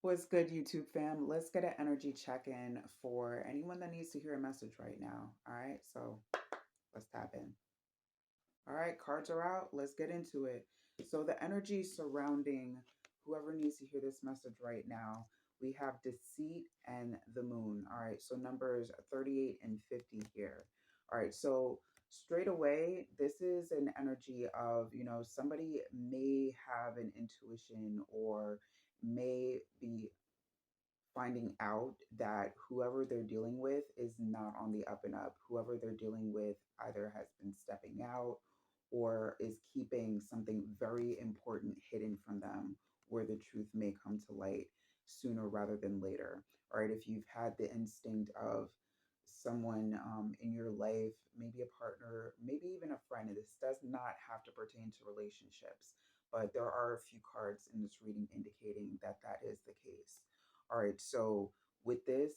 What's good, YouTube fam? Let's get an energy check in for anyone that needs to hear a message right now. All right, so let's tap in. All right, cards are out. Let's get into it. So, the energy surrounding whoever needs to hear this message right now, we have deceit and the moon. All right, so numbers 38 and 50 here. All right, so straight away, this is an energy of, somebody may have an intuition or may be finding out that whoever they're dealing with is not on the up and up. Whoever they're dealing with either has been stepping out or is keeping something very important hidden from them where the truth may come to light sooner rather than later. All right, if you've had the instinct of someone in your life, maybe a partner, maybe even a friend, and this does not have to pertain to relationships, but there are a few cards in this reading indicating that that is the case. All right, so with this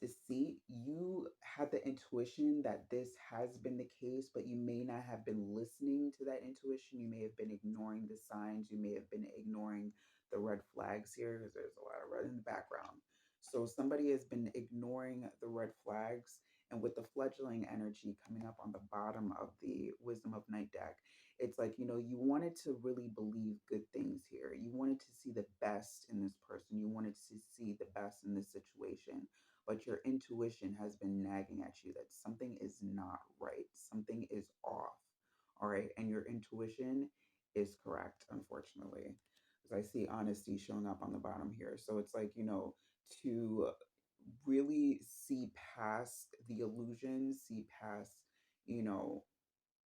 deceit, you had the intuition that this has been the case, but you may not have been listening to that intuition. You may have been ignoring the signs. You may have been ignoring the red flags here because there's a lot of red in the background. So somebody has been ignoring the red flags. And with the fledgling energy coming up on the bottom of the Wisdom of Night deck, it's like, you wanted to really believe good things here. You wanted to see the best in this person. You wanted to see the best in this situation, but your intuition has been nagging at you that something is not right, something is off. All right. And your intuition is correct, unfortunately, because I see honesty showing up on the bottom here. So it's like, to really see past the illusions, see past, you know,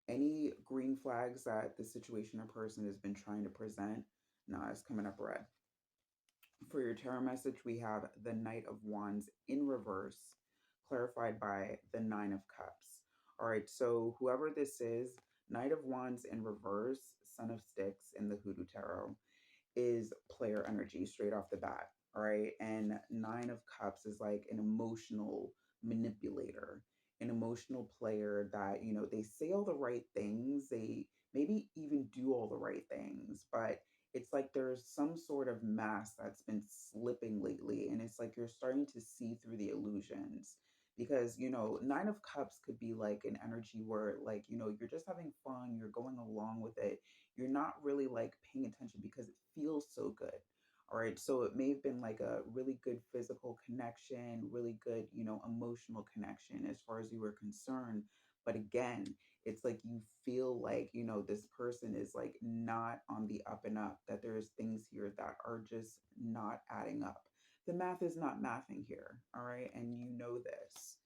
any green flags that the situation or person has been trying to present. Nah, it's coming up red. For your tarot message, we have the Knight of Wands in reverse, clarified by the Nine of Cups. All right, so whoever this is, Knight of Wands in reverse, Son of Sticks in the Hoodoo Tarot, is player energy straight off the bat. All right, and Nine of Cups is like an emotional manipulator, an emotional player that, they say all the right things, they maybe even do all the right things, but it's like there's some sort of mask that's been slipping lately, and it's like you're starting to see through the illusions because Nine of Cups could be like an energy where, like, you're just having fun, you're going along with it, you're not really like paying attention because it feels so good. All right, so it may have been like a really good physical connection, really good, emotional connection as far as you were concerned, but again, it's like you feel like, this person is like not on the up and up, that there's things here that are just not adding up. The math is not mathing here. All right. And you know this.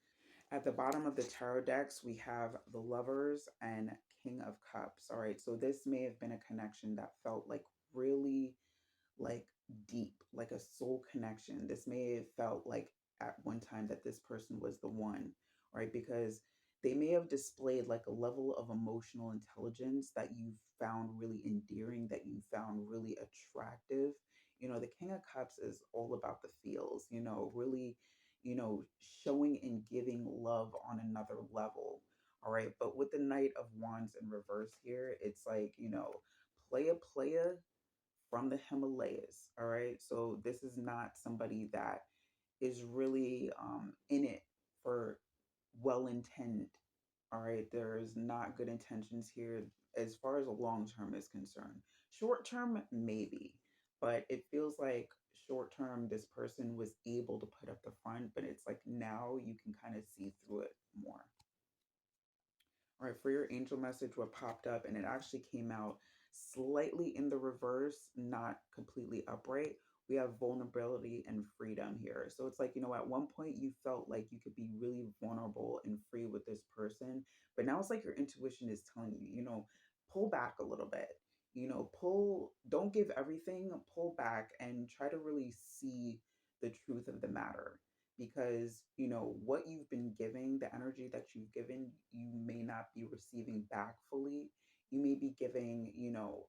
At the bottom of the tarot decks, we have the Lovers and King of Cups. All right. So this may have been a connection that felt like really like deep, like a soul connection. This may have felt like at one time that this person was the one, right? Because they may have displayed like a level of emotional intelligence that you found really endearing, that you found really attractive. The King of Cups is all about the feels, really, showing and giving love on another level. All right. But with the Knight of Wands in reverse here, it's like, playa from the Himalayas. All right. So this is not somebody that is really in it for well intent. All right. There's not good intentions here as far as a long term is concerned. Short term, maybe, but it feels like short term, this person was able to put up the front, but it's like now you can kind of see through it more. All right, for your angel message, what popped up, and it actually came out slightly in the reverse, not completely upright. We have vulnerability and freedom here. So it's like, at one point you felt like you could be really vulnerable and free with this person, but now it's like your intuition is telling you, pull back a little bit. Don't give everything, pull back and try to really see the truth of the matter, because what you've been giving, the energy that you've given, you may not be receiving back fully. You may be giving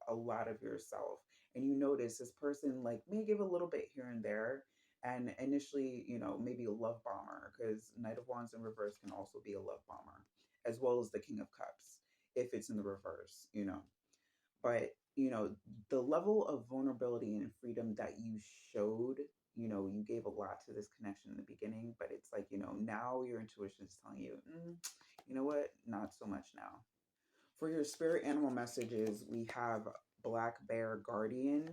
a lot of yourself, and you notice this person like may give a little bit here and there, and initially maybe a love bomber, because Knight of Wands in reverse can also be a love bomber, as well as the King of Cups if it's in the reverse. But you know, the level of vulnerability and freedom that you showed, you gave a lot to this connection in the beginning, but it's like, now your intuition is telling you, you know what, not so much now. For your spirit animal messages, we have Black Bear Guardian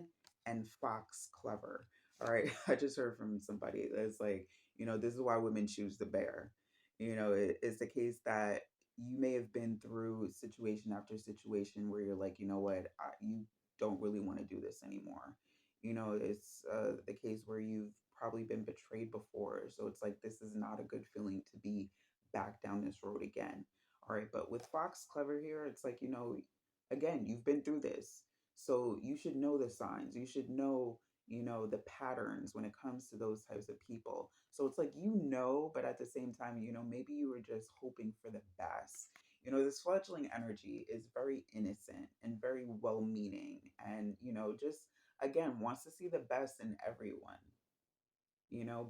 and Fox Clever. All right. I just heard from somebody that's like, this is why women choose the bear. It's the case that you may have been through situation after situation where you're like, you know what, you don't really want to do this anymore. It's the case where you've probably been betrayed before. So it's like, this is not a good feeling to be back down this road again. All right, but with Fox Clever here, it's like, again, you've been through this. So you should know the signs. You should know, the patterns when it comes to those types of people. So it's like, but at the same time, maybe you were just hoping for the best. This fledgling energy is very innocent and very well meaning and, just again, wants to see the best in everyone.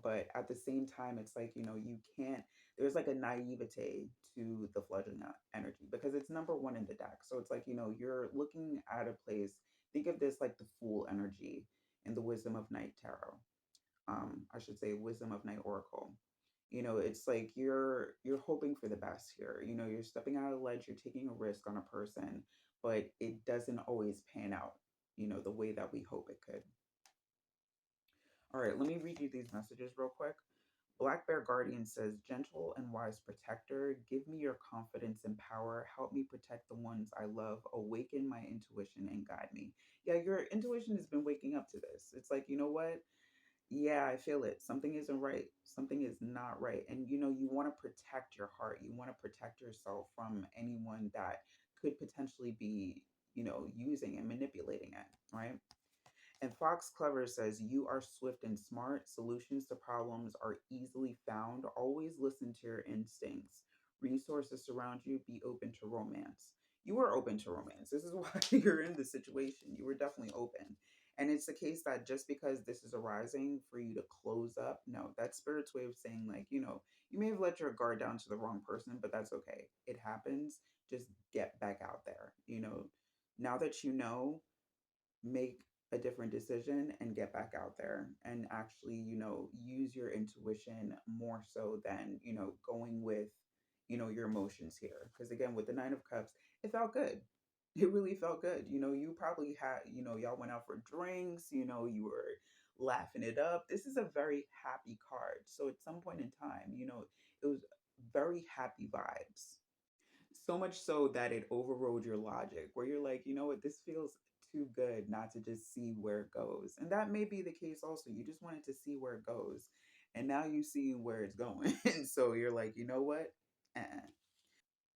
But at the same time, it's like, you can't, there's like a naivete to the fledgling energy because it's number one in the deck. So it's like, you're looking at a place, think of this like the Fool energy in the Wisdom of Night Tarot. I should say Wisdom of Night Oracle. It's like you're hoping for the best here. You're stepping out of the ledge, you're taking a risk on a person, but it doesn't always pan out, the way that we hope it could. All right, let me read you these messages real quick. Black Bear Guardian says, gentle and wise protector, give me your confidence and power. Help me protect the ones I love. Awaken my intuition and guide me. Yeah, your intuition has been waking up to this. It's like, you know what? Yeah, I feel it. Something isn't right. Something is not right. And, you want to protect your heart. You want to protect yourself from anyone that could potentially be, using and manipulating it, right? And Fox Clever says, you are swift and smart. Solutions to problems are easily found. Always listen to your instincts. Resources surround you. Be open to romance. You were open to romance. This is why you're in this situation. You were definitely open. And it's the case that just because this is arising for you to close up, no, that's Spirit's way of saying, like, you may have let your guard down to the wrong person, but that's okay. It happens. Just get back out there. Now that you know, make a different decision and get back out there and actually, use your intuition more so than, going with, your emotions here. Because again, with the Nine of Cups, it felt good. It really felt good. You probably had, y'all went out for drinks, you were laughing it up. This is a very happy card. So at some point in time, it was very happy vibes, so much so that it overrode your logic, where you're like, you know what, this feels too good not to just see where it goes. And that may be the case also. You just wanted to see where it goes. And now you see where it's going. And so you're like, you know what? Uh-uh.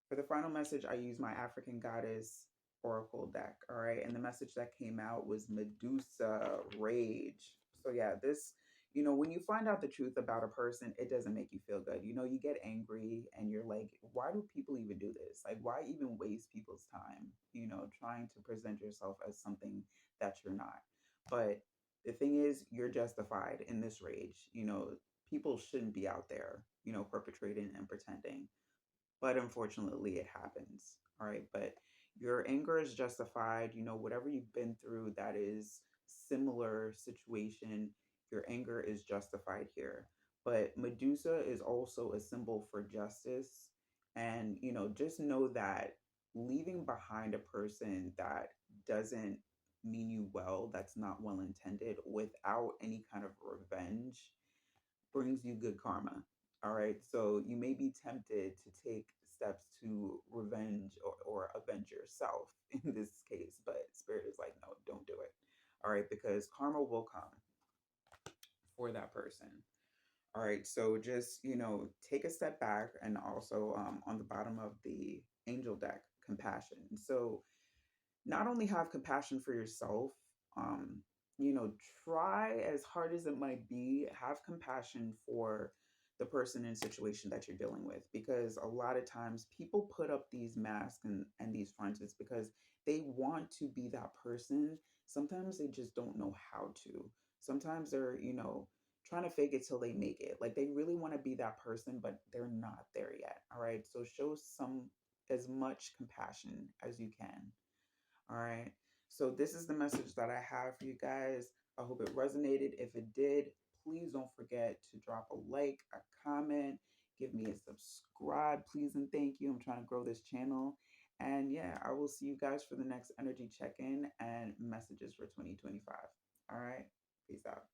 For the final message, I use my African Goddess Oracle deck. All right. And the message that came out was Medusa Rage. So, yeah, this, when you find out the truth about a person, it doesn't make you feel good. You get angry and you're like, why do people even do this? Like, why even waste people's time, trying to present yourself as something that you're not? But the thing is, you're justified in this rage. People shouldn't be out there, perpetrating and pretending, but unfortunately it happens. All right, but your anger is justified. Whatever you've been through that is similar situation, your anger is justified here. But Medusa is also a symbol for justice. And just know that leaving behind a person that doesn't mean you well, that's not well intended, without any kind of revenge, brings you good karma. All right. So you may be tempted to take steps to revenge or avenge yourself in this case, but Spirit is like, no, don't do it. All right. Because karma will come for that person. All right. So just, take a step back, and also on the bottom of the angel deck, compassion. So not only have compassion for yourself, um, you know, try as hard as it might be, have compassion for the person and situation that you're dealing with. Because a lot of times people put up these masks and these fronts because they want to be that person. Sometimes they just don't know how to. Sometimes they're, trying to fake it till they make it. Like they really want to be that person, but they're not there yet. All right. So show some as much compassion as you can. All right. So this is the message that I have for you guys. I hope it resonated. If it did, please don't forget to drop a like, a comment, give me a subscribe, please and thank you. I'm trying to grow this channel. And yeah, I will see you guys for the next energy check-in and messages for 2025. All right. Peace out.